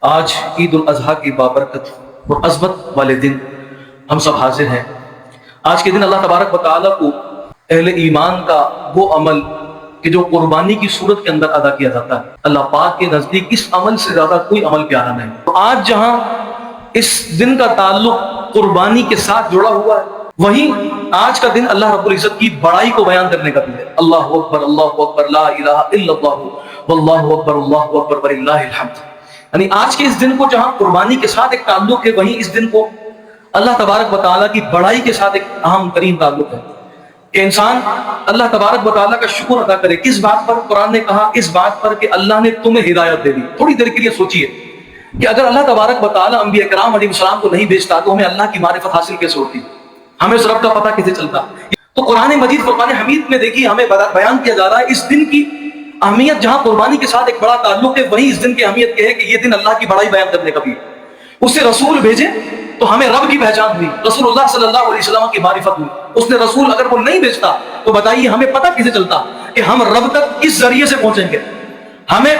آج عید الاضحیٰ کی بابرکت اور عظمت والے دن ہم سب حاضر ہیں۔ آج کے دن اللہ تبارک و تعالیٰ کو اہل ایمان کا وہ عمل کہ جو قربانی کی صورت کے اندر ادا کیا جاتا ہے، اللہ پاک کے نزدیک اس عمل سے زیادہ کوئی عمل پیارا نہیں۔ تو آج جہاں اس دن کا تعلق قربانی کے ساتھ جڑا ہوا ہے، وہیں آج کا دن اللہ رب العزت کی بڑائی کو بیان کرنے کا دن ہے۔ اللہ اکبر لا الہ الا اللہ واللہ اکبر وللہ الحمد۔ یعنی آج کے اس دن کو جہاں قربانی کے ساتھ ایک تعلق ہے، وہیں اس دن کو اللہ تبارک و تعالیٰ کی بڑائی کے ساتھ ایک اہم ترین تعلق ہے کہ انسان اللہ تبارک و تعالیٰ کا شکر ادا کرے۔ کس بات پر؟ قرآن نے کہا اس بات پر کہ اللہ نے تمہیں ہدایت دے دی۔ تھوڑی دیر کے لیے سوچئے کہ اگر اللہ تبارک و تعالیٰ انبیاء کرام علیہ السلام کو نہیں بھیجتا تو ہمیں اللہ کی معرفت حاصل کیسے ہوتی، ہمیں اس رب کا پتہ کیسے چلتا؟ تو قرآن مجید فرقان حمید میں دیکھیے ہمیں بیان کیا جا رہا ہے اس دن کی اہمیت۔ جہاں قربانی کے ساتھ ایک بڑا تعلق ہے، وہیں اس دن کی اہمیت یہ ہے کہ یہ دن اللہ کی بڑائی بیان کرنے کا بھی ہے۔ اس سے رسول بھیجے تو ہمیں رب کی پہچان ہوئی، رسول اللہ صلی اللہ علیہ وسلم کی معرفت ہوئی۔ اس نے رسول اگر وہ نہیں بھیجتا تو بتائیے ہمیں پتہ کیسے چلتا کہ ہم رب تک کس ذریعے سے پہنچیں گے؟ ہمیں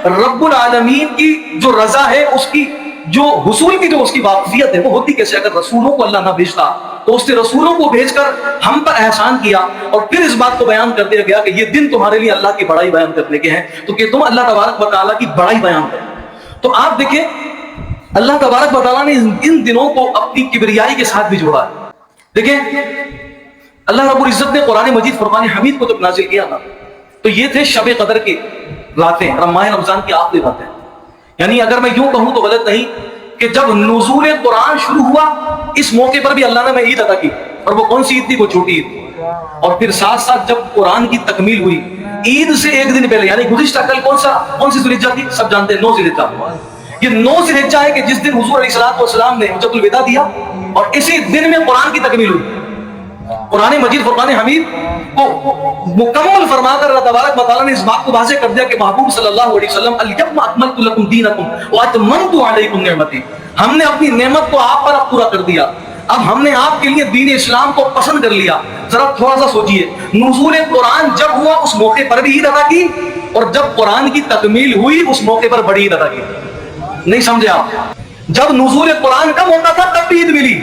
رب العالمین کی جو رضا ہے، اس کی جو حصول کی جو اس کی واقفیت ہے، وہ ہوتی کیسے؟ اگر رسولوں کو اللہ نہ بھیجتا تو اس نے رسولوں کو بھیج کر ہم پر احسان کیا اور پھر اس بات کو بیان کر دیا گیا کہ یہ دن تمہارے لیے اللہ کی بڑائی بیان کرنے کے ہیں، تو کہ تم اللہ تبارک و تعالیٰ کی بڑائی بیان کرو۔ تو آپ دیکھیں اللہ تبارک و تعالیٰ نے ان دنوں کو اپنی کبریائی کے ساتھ بھی جوڑا ہے۔ دیکھیں اللہ رب العزت نے قرآن مجید فرقان حمید کو جب نازل کیا نا، تو یہ تھے شب قدر کی راتیں، ماہ رمضان کی آخری راتیں۔ یعنی اگر میں یوں کہوں تو غلط نہیں کہ جب نزول قرآن شروع ہوا اس موقع پر بھی اللہ نے عید ادا کی، اور وہ کون سی عید تھی؟ وہ چھوٹی عید۔ اور پھر ساتھ ساتھ جب قرآن کی تکمیل ہوئی عید سے ایک دن پہلے، یعنی گزشتہ کل کون سی ذو الحجہ تھی؟ سب جانتے ہیں 9 ذو الحجہ۔ یہ 9 ذو الحجہ ہے کہ جس دن حضور علیہ السلام نے حجۃ الوداع دیا، اور اسی دن میں قرآن کی تکمیل ہوئی۔ قرآن مجید فرقان حمید کو مکمل فرما کر اللہ تبارک و تعالیٰ نے اس بات کو واضح کر دیا کہ محبوب صلی اللہ علیہ وسلم الیوم اکملت لکم دینکم واتممت علیکم نعمتی، ہم نے اپنی نعمت کو آپ پر اب پورا کر دیا، اب ہم نے آپ کے لیے دین اسلام کو پسند کر لیا۔ ذرا تھوڑا سا سوچئے، نزول قرآن جب ہوا اس موقع پر بھی عید ادا کی، اور جب قرآن کی تکمیل ہوئی اس موقع پر بڑی عید ادا کی۔ نہیں سمجھے آپ؟ جب نزول قرآن کا موقع تھا تب بھی عید ملی،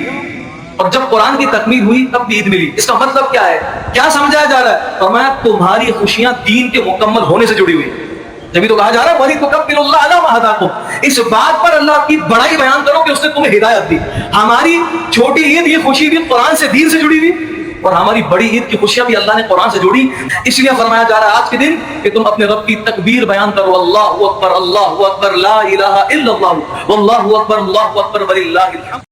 اور جب قرآن کی تکمیل ہوئی تب بھی عید ملی۔ اس کا مطلب کیا ہے؟ کیا سمجھایا جا رہا ہے؟ فرمایا تمہاری خوشیاں دین کے مکمل ہونے سے جڑی ہوئی، جبھی تو کہا جا رہا ہے وَلِتُكَبِّرُوا اللَّهَ عَلَىٰ مَا هَدَاكُمْ۔ اس بات پر اللہ کی بڑائی بیان کرو کہ اس نے تمہیں ہدایت دی۔ ہماری چھوٹی عید یہ خوشی بھی قرآن سے، دین سے جڑی ہوئی، اور ہماری بڑی عید کی خوشیاں بھی اللہ نے قرآن سے جوڑی۔ اس لیے فرمایا جا رہا ہے آج کے دن کہ تم اپنے رب کی تکبیر بیان کرو، اللہ اکبر لا الہ الا اللہ واللہ اکبر وللہ الحمد۔